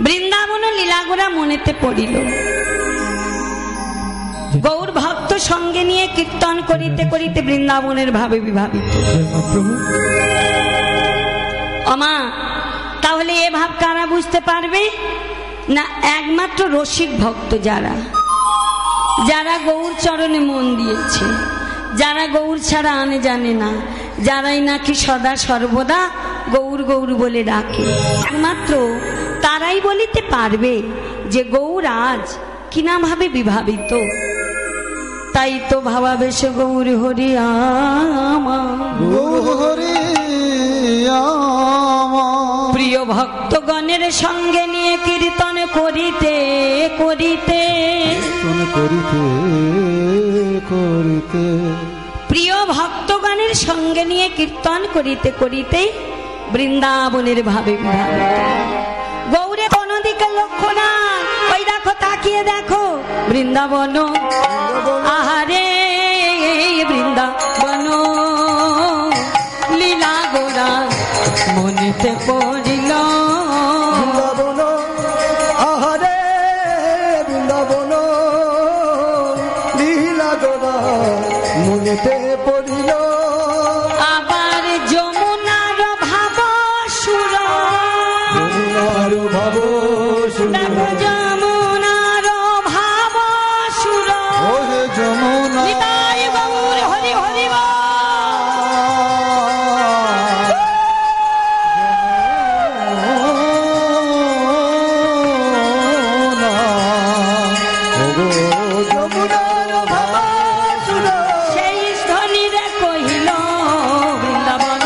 বৃন্দাবন লীলাগোড়া মনেতে পড়িল। গৌর ভক্ত সঙ্গে নিয়ে কীর্তন করিতে করিতে বৃন্দাবনের ভাবে বিভাবিত। আমা তাহলে এ ভাব কারা বুঝতে পারবে? না একমাত্র রসিক ভক্ত যারা, যারা গৌর চরণে মন দিয়েছে, যারা গৌর ছাড়া আনে জানে না, যারাই নাকি সদা সর্বদা গৌর গৌর বলে ডাকে, একমাত্র তারাই বলিতে পারবে যে গৌর আজ কিনা ভাবে বিভাবিত। তাই তো ভাবাবেশ গৌর হরি প্রিয় ভক্তগণের সঙ্গে নিয়ে কীর্তন করিতে করিতে প্রিয় ভক্তগণের সঙ্গে নিয়ে কীর্তন করিতে করিতে বৃন্দাবনের ভাবে বিভাবিত। গৌরে কোনো দিকে লক্ষ্য না, ওই দেখো তাকিয়ে দেখো বৃন্দাবন, আহারে বৃন্দাবন লীলা গোড়া মনেতে পড়িল। বৃন্দাবন আহারে বৃন্দাবন লীলা গোড়া মনেতে পড়িল। আবার যমুনার ভাব সুর, যমুনার ভাব সুর, যমুনার ভাব সুর, ওহে যমুনা নিতাই গৌর হরি হরি বল। যমুনার ভাব সুর, সেই ধ্বনিরে কহিল বৃন্দাবন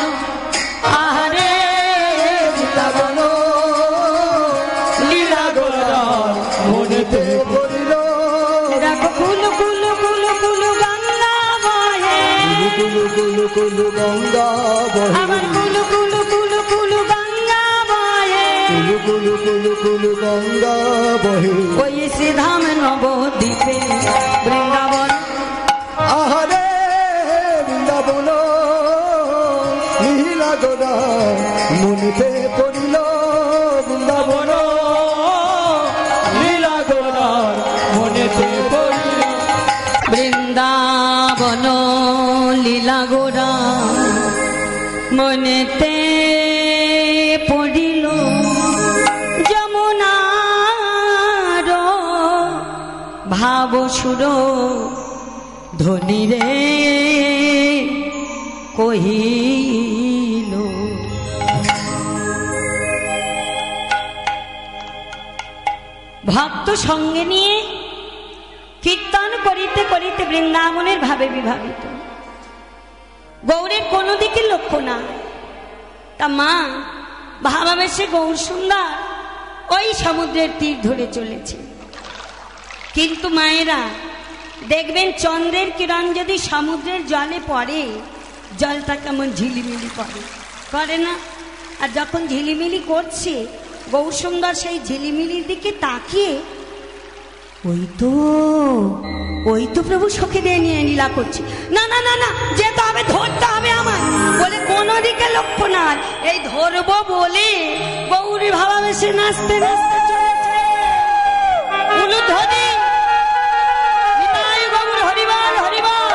আহারে বৃন্দাবন লীলা গোড়া মনেতে পড়িল। দেখো কুলু কুলু কুলু কুলু গঙ্গা বহে, কুলু কুলু কুলু গঙ্গা বহে, আবার কুলু কুলু কুলু কুলু গঙ্গা বহে, কুলু কুলু কুলু কুলু গঙ্গা বহে। ওই শ্রীধাম নবদ্বীপে বৃন্দাবন আহারে বৃন্দাবন লীলা গোড়া মনেতে পড়িল। বৃন্দাবন লীলা গোড়া মনেতে পড়িল। বৃন্দাবন লীলা গোড়া মনেতে পড়িল। যমুনার ভাব সুর ধ্বনিরে কহিল। ভক্ত সঙ্গে নিয়ে কীর্তন করিতে করিতে বৃন্দাবনের ভাবে বিভাবিত। গৌরের কোনো দিকে লক্ষ্য না। তা মা ভাবাবেশে গৌর সুন্দর ওই সমুদ্রের তীর ধরে চলেছে। কিন্তু মায়েরা দেখবেন চন্দ্রের কিরণ যদি সমুদ্রের জলে পড়ে, জলটা কেমন ঝিলিমিলি করে, করে না? আর যখন ঝিলিমিলি করছে গৌর সুন্দর সেই ঝিলিমিলির দিকে তাকিয়ে ওই তো প্রভু সখী দিয়ে নিয়ে লীলা করছে। না না না না, যেতে হবে, ধরতে হবে আমার বলে কোনো দিকে লক্ষ্য না। এই ধরবো বলে গৌরী ভাবাবেশে নাচতে নাচতে চলেছে। উলুধ্বনি নিতাই গৌর হরিবল হরিবল।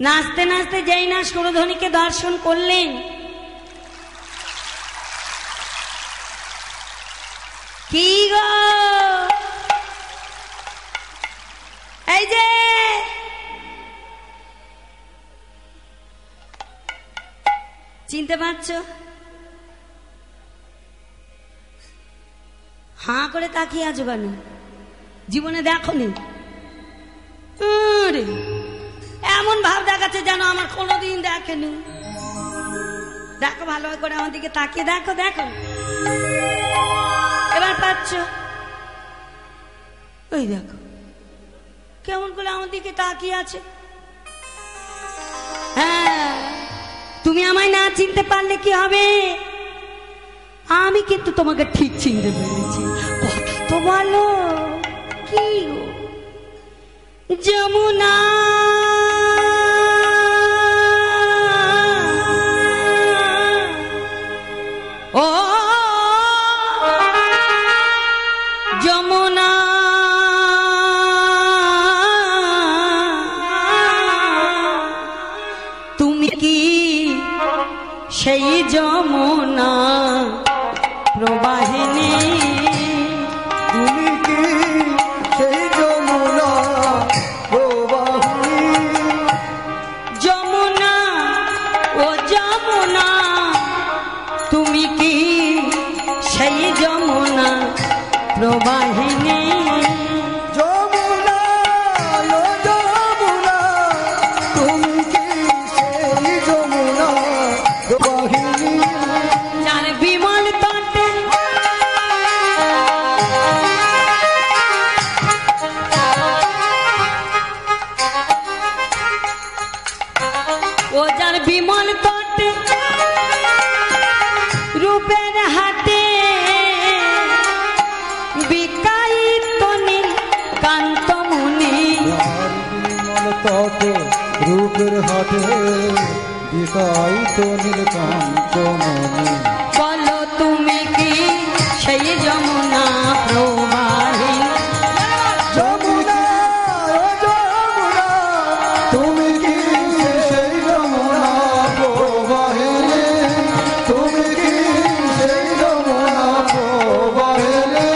নাচতে নাচতে যেই না সুরধ্বনিকে দর্শন করলেন, কি গো এই যে চিনতে পারছো? হাঁ করে তাকিয়ে আছো কেন? জীবনে দেখো নি? এমন ভাব দেখাচ্ছে যেন আমার কোনোদিন দেখেনি। দেখো ভালো করে আমার দিকে তাকিয়ে দেখো, দেখো এবার পাচ্ছ? ওই দেখো কেমন করে আমার দিকে তাকিয়ে আছে। হ্যাঁ, তুমি আমায় না চিনতে পারলে কি হবে? আমি কিন্তু তোমাকে ঠিক চিনতে পেরেছি। কথা তো বলো, কি যমুনা ও যমুনা, তুমি কি সেই যমুনা প্রবাহিনী? তুমি কি সেই যমুনা প্রবাহিনী? যমুনা ও যমুনা, তুমি কি সেই যমুনা প্রবাহিনী? যমুনা ও যমুনা, তুমি কি সেই যমুনা প্রবাহিনী? যার বিমল তটে ও যার বিমল তটে রূপের হাতে বিকায়িত নীল কান্তমণি। বিমল তটে রূপের হাটে বিকায়িত নীলকান্তমণি। বলো তুমি কি সেই যমুনা প্রবাহিনী? যমুনা ও যমুনা, তুমি কি সেই যমুনা প্রবাহিনী? তুমি কি সেই যমুনা প্রবাহিনী?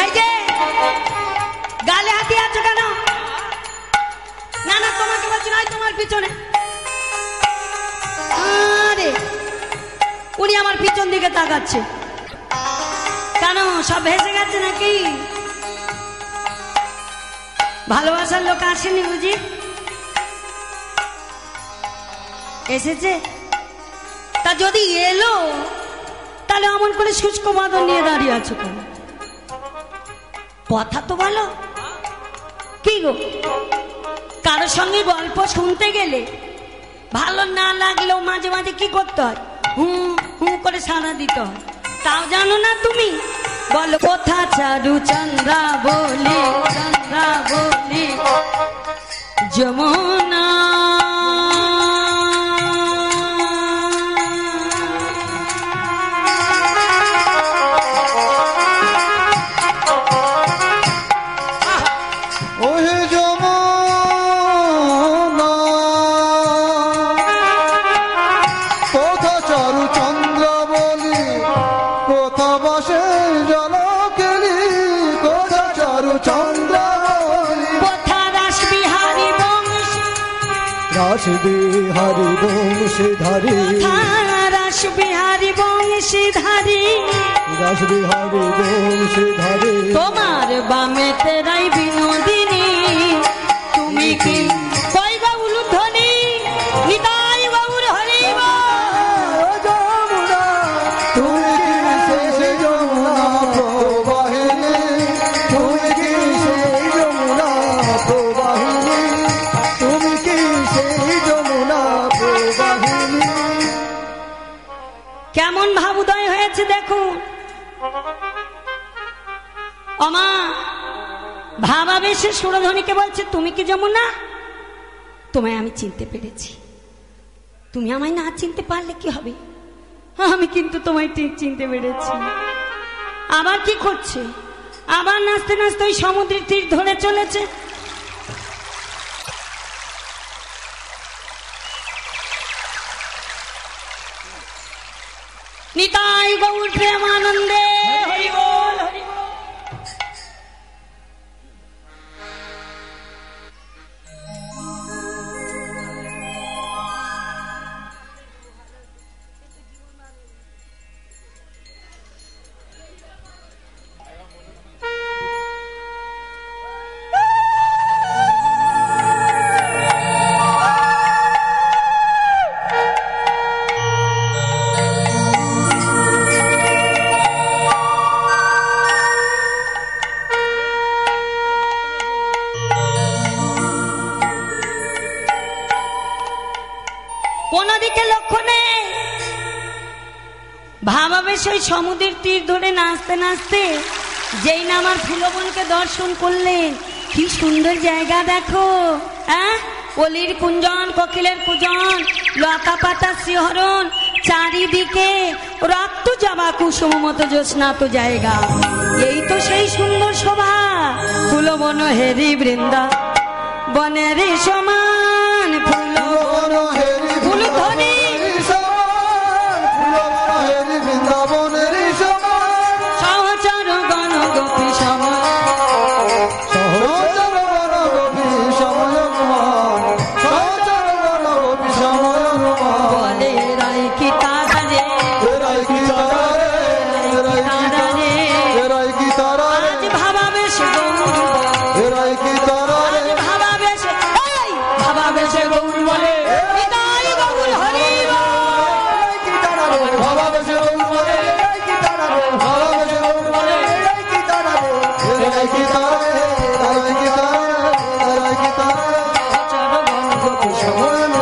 এই যে গালে হাতি আছো কেন? না না, তোমাকে বলছি নয়, তোমার পিছনে। আরে উনি আমার পিছন দিকে তাকাচ্ছে কেন? সব ভেসে গেছে নাকি? ভালোবাসার লোক আসেনি বুঝি? এসেছে? তা যদি এলো তাহলে অমন করে শুষ্ক বাদল নিয়ে দাঁড়িয়ে আছো কেন? কথা তো বলো, কি গো? কারোর সঙ্গে গল্প শুনতে গেলে ভালো না লাগলেও মাঝে মাঝে কি করতে হয়? হু হু করে সাড়া দিতে হয়। তাও জানো না তুমি? বলো কথা চারু চন্দ্রা বলি, চন্দ্রা বলি যমুনা। ওহে যমুনা, কোথা চারু চন্দ্র বলি, কোথা বসে জল কেলি, কোথা চারু চন্দ্র বলি, কোথা রাসবিহারী বংশী, রাসবিহারী বংশীধারী, কোথা রাসবিহারী বংশীধারী, রাসবিহারী বংশীধারী। তোমার বামে তেরাই বিনোদিনী, তুমি কি কই গৌর ধ্বনি? নিতাই গৌর হরি ও যমুনা, তুমি কি সেই যমুনা প্রবাহিনী? তুমি কি সেই যমুনা প্রবাহিনী? তুমি কি সেই যমুনা প্রবাহিনী? কেমন ভাব উদয় হয়েছে দেখুন। অমা ভাবাবেশে সুরধ্বনিকে বলছে, তুমি কি যমুনা? তোমায় আমি চিনতে পেরেছি। তুমি আমায় না চিনতে পারলে কি হবে? আমি কিন্তু তোমায় ঠিক চিনতে পেরেছি। আবার কি করছে? আবার নাচতে নাচতে ওই সমুদ্রের তীর ধরে চলেছে। নিতাই গৌর প্রেমানন্দে হরি বল, হরি বল। কোনো দিকে লক্ষ্য নেই। ভাবাবে সেই সমুদ্রের তীর ধরে নাচতে নাচতে যেই না আমার ফুলবনকে দর্শন করলেন, কি সুন্দর জায়গা দেখো, হ্যাঁ, অলির কুঞ্জন, কোকিলের কুঞ্জন, লতা পাতা শিহরণ, চারিদিকে রক্ত জবা কুসুম মতো জ্যোৎস্নাত জায়গা। এই তো সেই সুন্দর শোভা। ফুলবন হেরি বৃন্দা বনের সমান, ফুলবন হেরি ফুলধরি বৃন্দাবনের সমান, সহচর গণ গোপী সমান, সহচর গণ গোপী সময়মান, সহচর গণ গোপী সময়মান। বলে রাই কি তারা রে, রাই কি তারা রে, রাই কি তারা রে, রাই কি তারা রে, আজ ভাবাবেশ গৌর, রাই কি তারা রে, আজ ভাবাবেশ, এই ভাবাবেশ গৌর বলে বিদায় গৌর হরি বল। রাই কি তারা রে, ভাবাবেশে গৌর বলে, রাই কি তারা রে, ভাবাবেশে গৌর বলে, রাই কি তারা রে, রাই কি তারা রে, রাই কি তারা রে, রাই কি তারা রে। সহচর গণ গোপী সমান,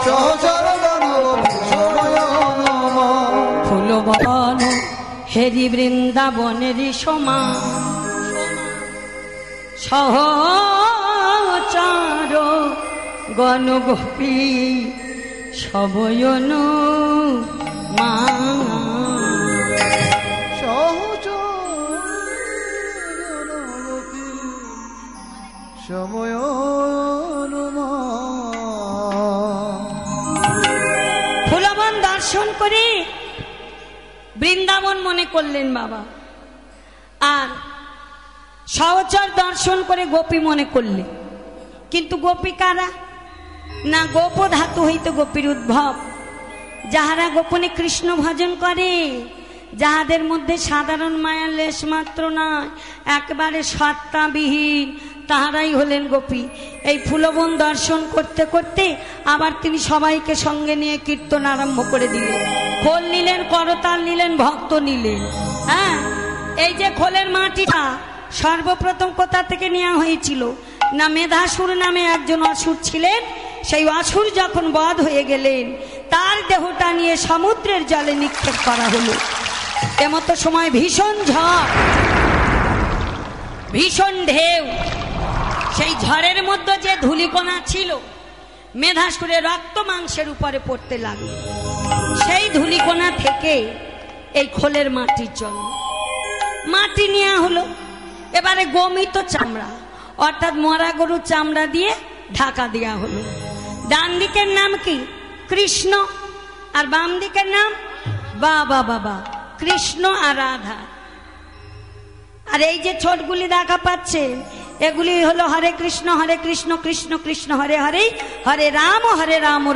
সহচর গণ গোপী সময়মান। ফুলবন হেরি বৃন্দাবনের সমান, সহচর গণ গোপী সবয়ন মা। সময় ফুলবন দর্শন করে বৃন্দাবন মনে করলেন বাবা, আর সহচর দর্শন করে গোপী মনে করলেন। কিন্তু গোপী কারা? না, গোপ ধাতু হইতে গোপীর উদ্ভব। যাহারা গোপনে কৃষ্ণ ভজন করে, যাহাদের মধ্যে সাধারণ মায়ার লেশ মাত্র নয়, একেবারে সত্তাবিহীন, তাহারাই হলেন গোপী। এই ফুলবন দর্শন করতে করতে আবার তিনি সবাইকে সঙ্গে নিয়ে কীর্তন আরম্ভ করে দিলেন। খোল নিলেন, করতাল নিলেন, ভক্ত নিলেন। হ্যাঁ, এই যে খোলের মাটিটা সর্বপ্রথম কোথা থেকে নেওয়া হয়েছিল? না, মেধাসুর নামে একজন অসুর ছিলেন। সেই অসুর যখন বধ হয়ে গেলেন, তার দেহটা নিয়ে সমুদ্রের জলে নিক্ষেপ করা হলো। এমতো সময় ভীষণ ঝড়, ভীষণ ঢেউ, সেই ঝড়ের মধ্যে যে ধূলিকণা ছিল মেধাসুরের রক্ত মাংসের উপরে পড়তে লাগলো। সেই ধূলিকণা থেকে এই খোলের মাটির জন্য মাটি নেওয়া হলো। এবারে গমিত চামড়া, অর্থাৎ মরা গরুর চামড়া দিয়ে ঢাকা দেওয়া হলো। ডান দিকের নাম কি? কৃষ্ণ, আর বাম দিকের নাম বাবা বাবা, কৃষ্ণ আর রাধা। আর এই যে ছোটগুলি দেখা পাচ্ছে, এগুলি হলো হরে কৃষ্ণ কৃষ্ণ কৃষ্ণ হরে হরে, হরে রাম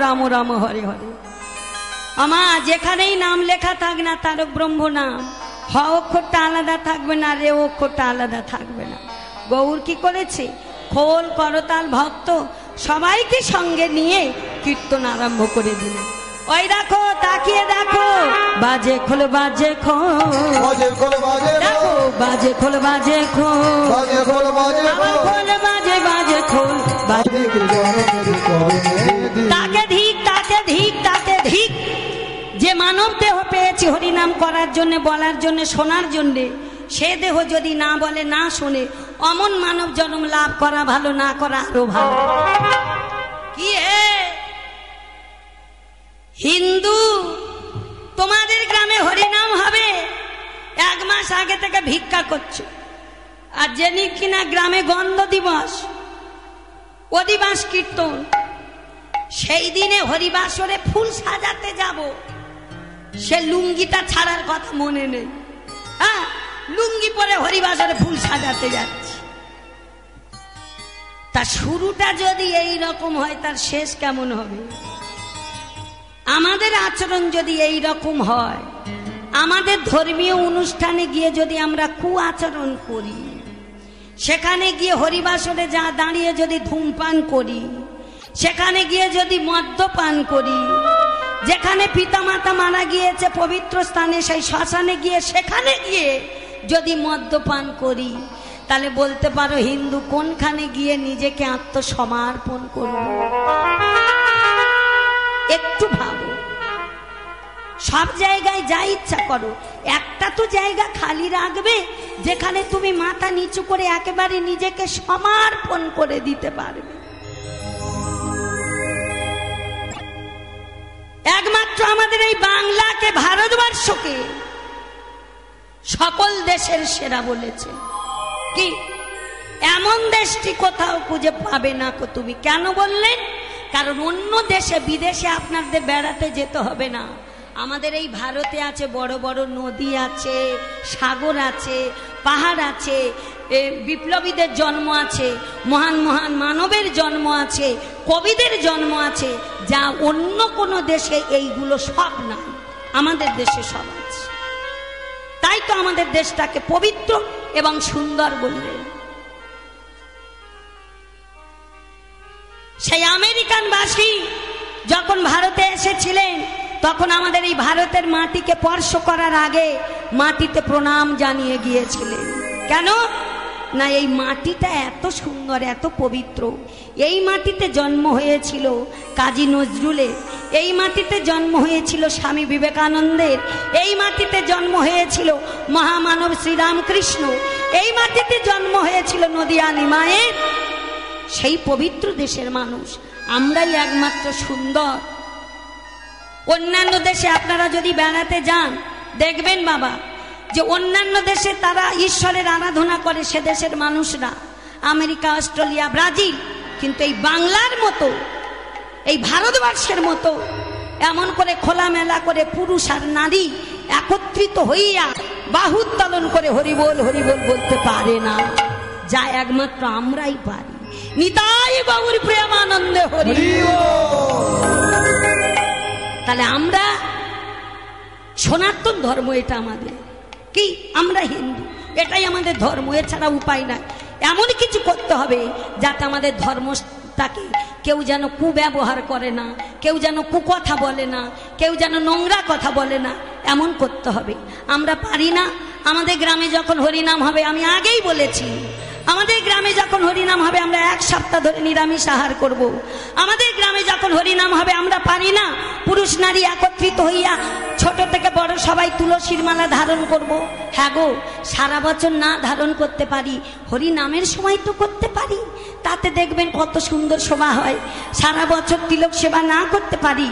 রাম রাম হরে হরে। আমা যেখানেই নাম লেখা থাক না, তারক ব্রহ্ম নাম, হ অক্ষরটা আলাদা থাকবে না, রে অক্ষরটা আলাদা থাকবে না। গৌর কি করেছে? খোল, করতাল, ভক্ত সবাইকে সঙ্গে নিয়ে কীর্তন আরম্ভ করে দিল। ওই দেখো, তাকিয়ে দেখো, বাজে খোল বাজে খোল, বাজে খোল বাজে দেখো, বাজে খোল বাজে খোল, বাজে খোল বাজে খোল বাজে বাজে খোল বাজে। তাকে ধিক, তাকে ধিক, তাকে ধিক। যে মানব দেহ পেয়েছি হরিনাম করার জন্য, বলার জন্য, শোনার জন্য, সে দেহ যদি না বলে, না শোনে, অমন মানব জন্ম লাভ করা ভালো, না করা আরো ভালো। কি হে হিন্দু, তোমাদের গ্রামে হরিনাম হবে, 1 মাস আগে থেকে ভিক্ষা করছো। আর যেনি কিনা গ্রামে গন্ধ দিবস, অধিবাস কীর্তন, সেই দিনে হরিবাসরে ফুল সাজাতে যাব, সে লুঙ্গিটা ছাড়ার কথা মনে নেই। হ্যাঁ, লুঙ্গি পরে হরিবাসরে ফুল সাজাতে যাচ্ছে। তার শুরুটা যদি এই রকম হয়, তার শেষ কেমন হবে? আমাদের আচরণ যদি এই রকম হয়, আমাদের ধর্মীয় অনুষ্ঠানে গিয়ে যদি আমরা কুআচরণ করি, সেখানে গিয়ে হরিবাসরে যা দাঁড়িয়ে যদি ধূমপান করি, সেখানে গিয়ে যদি মদ্যপান করি, যেখানে পিতামাতা মারা গিয়েছে পবিত্র স্থানে, সেই শ্মশানে গিয়ে, সেখানে গিয়ে যদি মদ্যপান করি, তাহলে বলতে পারো হিন্দু কোনখানে গিয়ে নিজেকে আত্মসমর্পণ করব? একটু ভাবো, সব জায়গায় যা ইচ্ছা করো, একটা তো জায়গা খালি রাখবে যেখানে তুমি মাথা নিচু করে একেবারে নিজেকে সমর্পণ করে দিতে পারবে। একমাত্র আমাদের এই বাংলাকে, ভারতবর্ষকে সকল দেশের সেরা বলেছে। কি এমন দেশটি কোথাও খুঁজে পাবে না কো তুমি। কেন বললেন? কারণ অন্য দেশে বিদেশে আপনাদের বেড়াতে যেতে হবে না, আমাদের এই ভারতে আছে বড় বড় নদী আছে, সাগর আছে, পাহাড় আছে, বিপ্লবীদের জন্ম আছে, মহান মহান মানবের জন্ম আছে, কবিদের জন্ম আছে, যা অন্য কোনো দেশে এইগুলো সব নাই, আমাদের দেশে সব আছে। তাই তো আমাদের দেশটাকে পবিত্র এবং সুন্দর বললেন। সেই আমেরিকানবাসী যখন ভারতে এসেছিলেন তখন আমাদের এই ভারতের মাটিকে স্পর্শ করার আগে মাটিতে প্রণাম জানিয়ে গিয়েছিলেন। কেন না এই মাটিটা এত সুন্দর, এত পবিত্র। এই মাটিতে জন্ম হয়েছিল কাজী নজরুলের, এই মাটিতে জন্ম হয়েছিল স্বামী বিবেকানন্দের, এই মাটিতে জন্ম হয়েছিল মহামানব শ্রীরামকৃষ্ণ, এই মাটিতে জন্ম হয়েছিল নদিয়া নিমায়ের। সেই পবিত্র দেশের মানুষ আমরাই একমাত্র সুন্দর। অন্যান্য দেশে আপনারা যদি বেড়াতে যান দেখবেন বাবা যে অন্যান্য দেশে তারা ঈশ্বরের আরাধনা করে, সে দেশের মানুষরা, আমেরিকা, অস্ট্রেলিয়া, ব্রাজিল। কিন্তু এই বাংলার মতো, এই ভারতবর্ষের মতো এমন করে খোলামেলা করে পুরুষ আর নারী একত্রিত হইয়া বাহু উত্তোলন করে হরিবোল হরিবোল বলতে পারে না, যা একমাত্র আমরাই পারি। নিতাই বাবুর প্রেমানন্দে হরি। তাহলে আমরা সনাতন ধর্ম, এটা আমাদের কি, আমরা হিন্দু, এটাই আমাদের ধর্ম, এছাড়া উপায় নাই। এমন কিছু করতে হবে যাতে আমাদের ধর্মটাকে কেউ যেন কুব্যবহার করে না, কেউ যেন কুকথা বলে না, কেউ যেন নোংরা কথা বলে না, এমন করতে হবে। আমরা পারি না। আমাদের গ্রামে যখন হরিনাম হবে, আমি আগেই বলেছি, আমাদের গ্রামে যখন হরিনাম হবে আমরা 1 সপ্তাহ ধরে নিরামিষ আহার করব। আমাদের গ্রামে যখন হরিনাম হবে আমরা পারি না পুরুষ নারী একত্রিত হইয়া ছোট থেকে বড় সবাই তুলসীর মালা ধারণ করব। হ্যাঁ গো, সারা বছর না ধারণ করতে পারি, হরিনামের সময় তো করতে পারি, তাতে দেখবেন কত সুন্দর শোভা হয়। সারা বছর তিলক সেবা না করতে পারি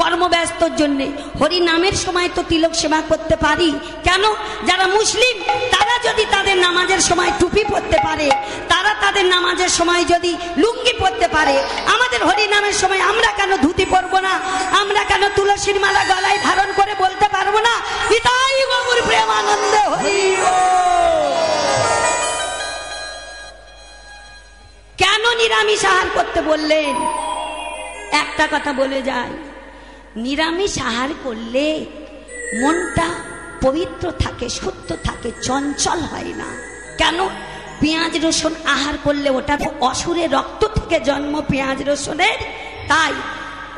কর্মব্যস্তর জন্যে, হরি নামের সময় তো তিলক সেবা করতে পারি। কেন? যারা মুসলিম তারা যদি তাদের নামাজের সময় টুপি পরতে পারে, তারা তাদের নামাজের সময় যদি লুঙ্গি পরতে পারে, আমাদের হরি নামের সময় আমরা কেন ধুতি পরবো না? আমরা কেন তুলসীর মালা গলায় ধারণ করে বলতে পারবো না নিতাই গৌর প্রেমানন্দে হরি? কেন নিরামিষ আহার করতে বললেন? একটা কথা বলে যায়, নিরামিষ আহার করলে মনটা পবিত্র থাকে, শুদ্ধ থাকে, চঞ্চল হয় না। কেন? পেঁয়াজ রসুন আহার করলে ওটা তো অসুরের রক্ত থেকে জন্ম, পেঁয়াজ রসুনের, তাই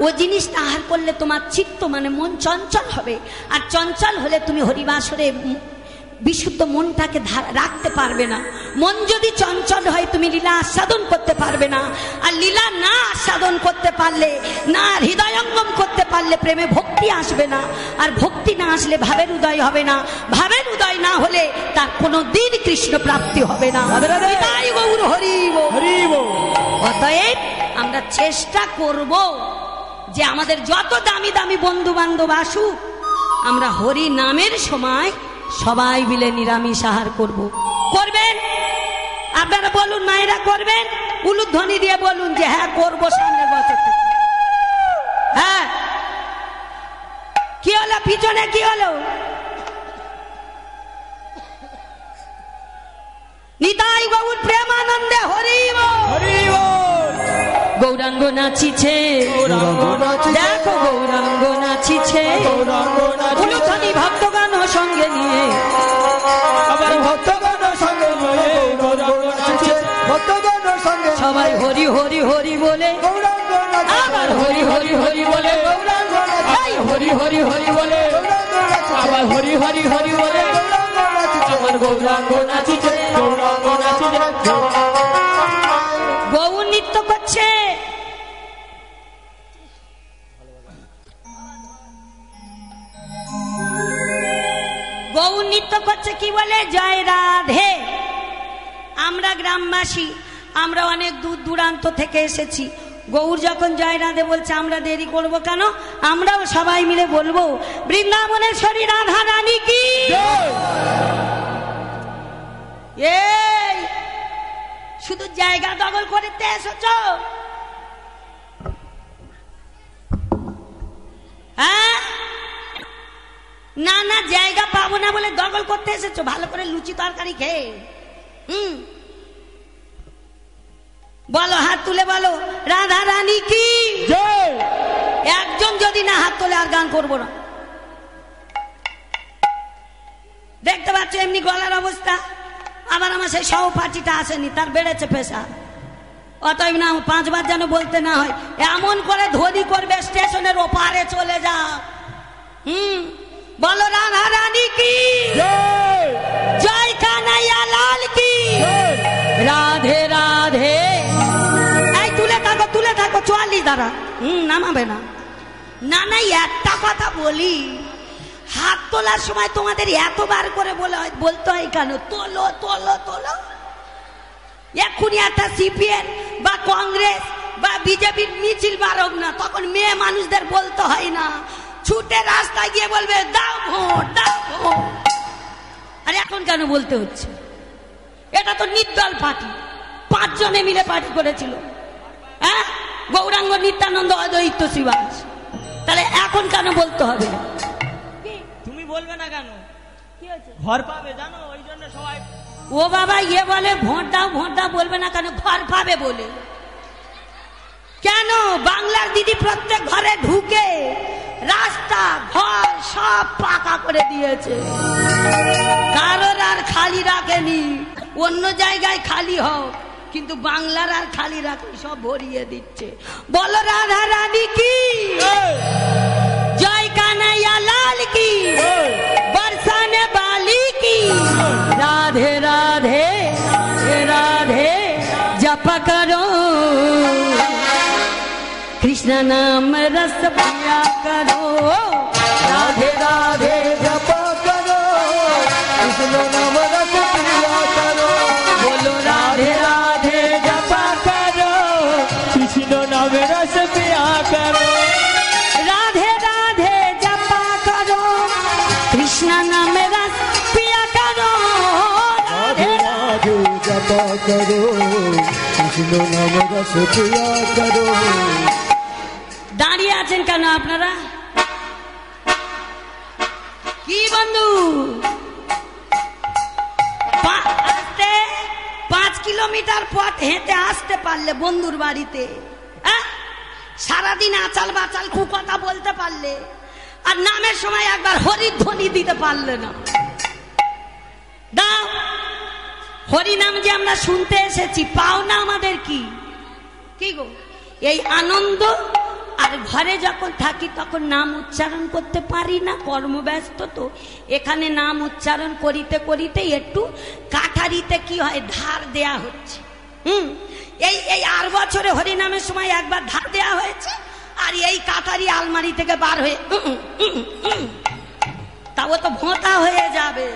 ও জিনিসটা আহার করলে তোমার চিত্ত মানে মন চঞ্চল হবে, আর চঞ্চল হলে তুমি হরিবাসরে বিশুদ্ধ মনটাকে রাখতে পারবে না। মন যদি চঞ্চল হয় তুমি লীলা আস্বাদন করতে পারবে না, আর লীলা না আস্বাদন করতে পারলে, না হৃদয়ঙ্গম করতে পারলে প্রেমে ভক্তি আসবে না, আর ভক্তি না আসলে ভাবের উদয় হবে না, ভাবের উদয় না হলে তার কোনো দিন কৃষ্ণ প্রাপ্তি হবে না। অতএব আমরা চেষ্টা করব যে আমাদের যত দামি দামি বন্ধু বান্ধব আসুক, আমরা হরি নামের সময় সবাই মিলে নিরামিষ আহার করব। করবেন? আপনারা বলুন, মায়েরা করবেন? উলুধ্বনি দিয়ে বলুন যে হ্যাঁ করবো সামনের বছর থেকে। হ্যাঁ, কি হলো পিছনে? কি হলো? নিতাই গৌর প্রেমানন্দে হরি বল। গৌরাঙ্গ নাচিছে, দেখো গৌরাঙ্গ নাচিছে, উলুধ্বনি ভক্তগণ সঙ্গে নিয়ে, আবার ভক্তগণ সঙ্গে নিয়ে ভক্তগণ সঙ্গে সবাই হরি হরি হরি বলে, আবার হরি হরি হরি বলে, হরি হরি হরি বলে, আবার হরি হরি হরি বলে, আমার গৌরাঙ্গ নাচিছে, গৌরাঙ্গ নাচিছে। গৌর নৃত্য করছে, করছে কি বলে, জয় রাধে। আমরা গ্রামবাসী, আমরা অনেক দূর দূরান্ত থেকে এসেছি। গৌর যখন জয় রাধে বলছে, আমরা দেরি করব কেন? আমরাও সবাই মিলে বলবো, বৃন্দাবনেশ্বরী রাধা রানী কি। এই শুধু জায়গা দখল করতে এসেছ? হ্যাঁ, না না, জায়গা পাবো না বলে দখল করতে এসেছো? ভালো করে লুচি তরকারি খেয়ে। বলো, হাত তুলে বলো, রাধা রানী কি। একজন যদি না হাত তোলে আর গান করবো না। দেখতে পাচ্ছ এমনি গলার অবস্থা। আবার আমার সেই সহপাঠীটা আসেনি, তার বেড়েছে পেশা। অতএব না 5 বার যেন বলতে না হয়, এমন করে ধ্বনি করবে স্টেশনের ওপারে চলে যা। বলো, রাধা রানী কি, জয় কানাইয়া লাল কি, রাধে রাধে। এই তুলে থাকো, তুলে থাকো, 44 দ্বারা নামাবে না। না না, একটা কথা বলি, হাত তোলার সময় তোমাদের এতবার করে বলতে হয় কেন? তোলো তোলো তোলো। এক্ষুনি একটা সিপিএম বা কংগ্রেস বা বিজেপির মিছিল বারক না, তখন মেয়ে মানুষদের বলতে হয় না, ছুটে রাস্তায় গিয়ে বলবে দাও ভোট, দাও ভোট। আর এখন কেন বলতে হচ্ছে? এটা তো নির্দল পার্টি, 5 জনে মিলে পার্টি করেছিল। হ্যাঁ, গৌরাঙ্গ, নিত্যানন্দ, অদ্বৈত, শ্রীবাস। তাহলে এখন কেন বলতে হবে? তুমি বলবে না কেন? কি হয়েছে? ঘর পাবে জানো, ওই জন্য সবাই। ও বাবা, ইয়ে বলে ভোট দাও, ভোট দাও, বলবে না কেন? ঘর পাবে বলে। কেন? বাংলার দিদি প্রত্যেক ঘরে ঢুকে রাস্তা ঘর সব পাকা করে দিয়েছে, কারোর আর খালি রাখেনি। অন্য জায়গায় খালি হোক, কিন্তু বাংলার আর খালি রাখেনি, সব ভরিয়ে দিচ্ছে। বলো, রাধা রানী কি, জয় কানাইয়া লাল কি, বরসানে বালি কি, রাধে রাধে রাধে जप करो कृष्ण नाम रस पिया करो राधे राधे जप करो कृष्ण नाम रस पिया करो बोलो राधे राधे जप करो कृष्ण नाम रस पिया करो राधे राधे जप करो कृष्ण नाम रस पिया करो राधे राधे जप करो कृष्ण नाम रस पिया करो। দাঁড়িয়ে আছেন কেন আপনারা? কি বন্ধু, 5 কিলোমিটার পথ হেঁটে আসতে পারলে বন্ধুর বাড়িতে, সারাদিন আচাল বাচাল কুকথা বলতে পারলে, আর নামের সময় একবার হরিধ্বনি দিতে পারলে না। দাও, হরিনাম যে আমরা শুনতে এসেছি, পাও না আমাদের কি কি গো? এই আনন্দ। আর ঘরে যখন থাকি তখন নাম উচ্চারণ করতে পারি না, কর্মব্যস্ত তো। এখানে নাম উচ্চারণ করিতে করিতে একটু কাঠারিতে কি হয়, ধার দেয়া হচ্ছে। এই 8 বছরে হরিনামের সময় একবার ধার দেয়া হয়েছে, আর এই কাঠারি আলমারি থেকে বার হয়ে তাও তো ভোঁতা হয়ে যাবে।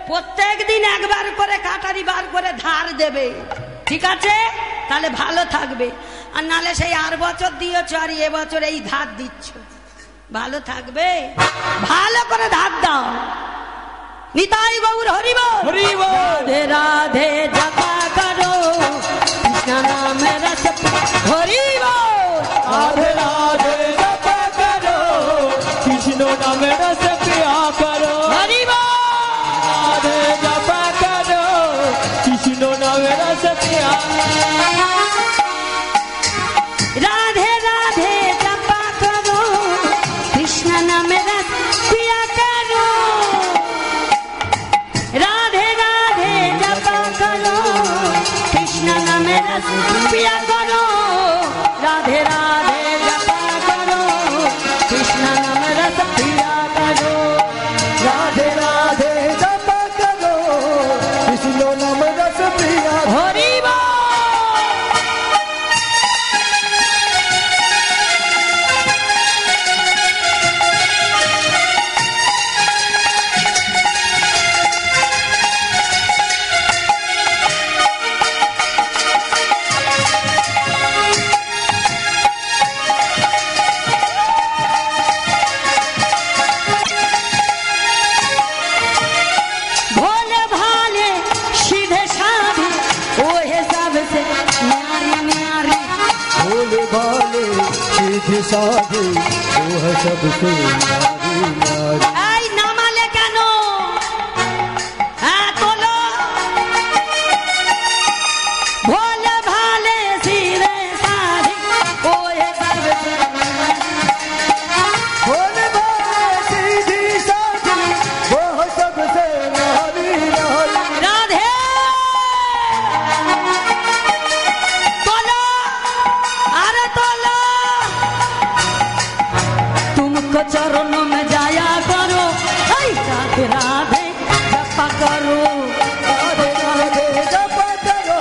প্রত্যেক দিন একবার করে কাটারি বার করে ধার দেবে, ঠিক আছে? তাহলে ভালো থাকবে। আর নালে সেই 8 বছর দিয়েছ আর এবছর এই ধার দিচ্ছ, ভালো থাকবে? ভালো করে ধার দাও। নিতাই গৌর হরি বল। রাধে রাধে জপা করো কৃষ্ণ নাম রস হরি বল। राधे राधे जप करो कृष्ण नाम रस पिया करो হরি বল। राधे जप करो कृष्ण नाम रस पिया राधे राधे जपा करो कृष्ण नाम रस पिया करो राधे राधे जपा करो कृष्ण नाम रस पिया करो राधे राधे जपा करो कृष्ण नाम रस पिया करो राधे राधे जप करो कृष्ण नाम रस पिया हरि बोल। भोले भाले सीधे साधे वो है सबसे नारी नारी। এই নামালে কেন? হ্যাঁ তোলো। ভোলে ভালে সিধে সাধে ও है सबसे भोले भाले सीधे साधे वो है सबसे नारी नारी। राधे तोलो अरे तोलो तुमको चरणों में जाया करो राधे राधे जपा करो राधे राधे जपा करो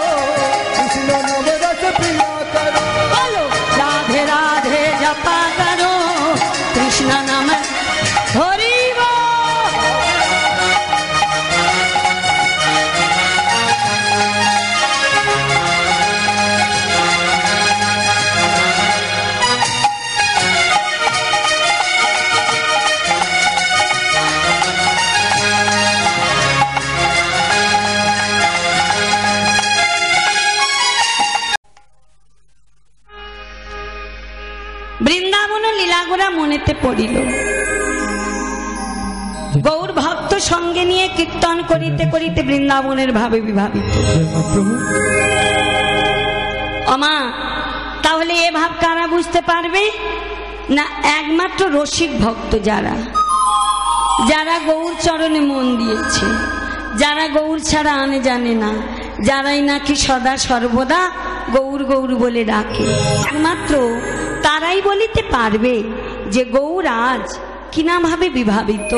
कृष्ण नाम रस पिया करो। बोलो राधे राधे जपा करो कृष्ण नाम हरि बोल। বৃন্দাবন লীলাগোরা মনেতে পড়িল। গৌর ভক্ত সঙ্গে নিয়ে কীর্তন করিতে করিতে বৃন্দাবনের ভাবে বিভাবিত। অমা তাহলে এ ভাব কারা বুঝতে পারবে? না একমাত্র রসিক ভক্ত যারা যারা গৌর চরণে মন দিয়েছে, যারা গৌর ছাড়া আনে জানে না, যারাই নাকি সদা সর্বদা গৌর গৌর বলে ডাকে, একমাত্র তারাই বলিতে পারবে যে গৌর আজ কিনা ভাবে বিভাবিত।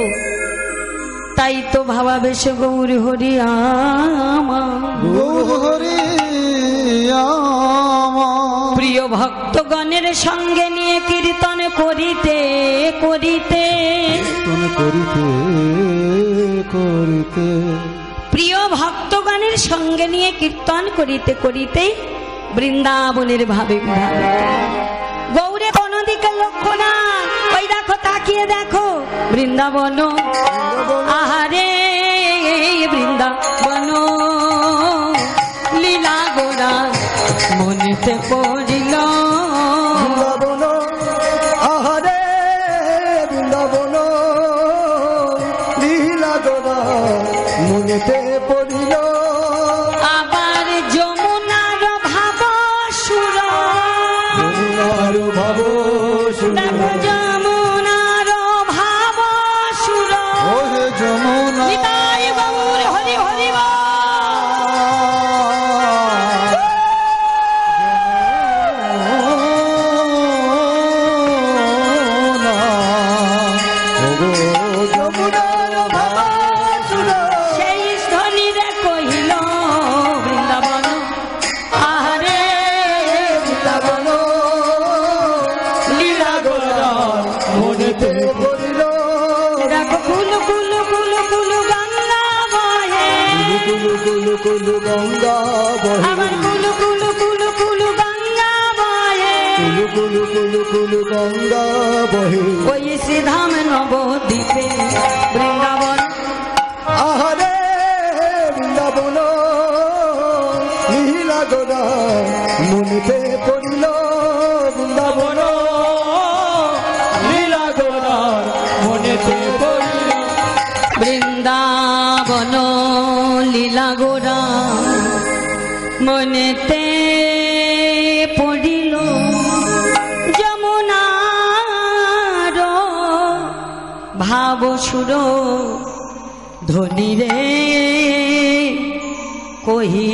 তাই তো ভাবাবেশ গৌর হরি গৌর হরি আমার প্রিয় ভক্তগণের সঙ্গে নিয়ে কীর্তন করিতে করিতে কীর্তন করিতে করিতে প্রিয় ভক্তগণের সঙ্গে নিয়ে কীর্তন করিতে করিতে বৃন্দাবনের ভাবে বিভাবিত। গৌরে কোন দিকে লক্ষ্য না, ওই দেখো তাকিয়ে দেখো বৃন্দাবন, আহারে বৃন্দাবন লীলা গোরা মনেতে পড়িল। বৃন্দাবন আহারে বৃন্দাবন লীলা গোরা মনেতে পড়িল। আবার যমুনার ভাব সুর, যমুনার ভাব সুর দেখো যমুনার ভাব সুর। ওহে যমুনা নিতাই গৌর হরি হরি বল। যমুনার ভাব সুর সেই স্থলিরে কহিল বৃন্দাবন, আহারে বৃন্দাবন লীলা গোরা মনেতে পড়িল। দেখো কুলু কুলু কুলু কুলু গঙ্গা বহে, কুলু কুলু কুলু গঙ্গা বহে আবার কুলু কুলু কুলু কুলু গঙ্গা বহে। কুলু কুলু কুলু কুলু গঙ্গা বহে। ওই শ্রীধাম নবদ্বীপে বৃন্দাবন, আহারে বৃন্দাবন লীলা গোরা মনেতে পড়িল। বৃন্দাবন লীলা গোরার মনেতে পড়িল। বৃন্দাবন লীলা গোরা মনেতে পড়িল। যমুনার ভাব সুর ধনী রে কহি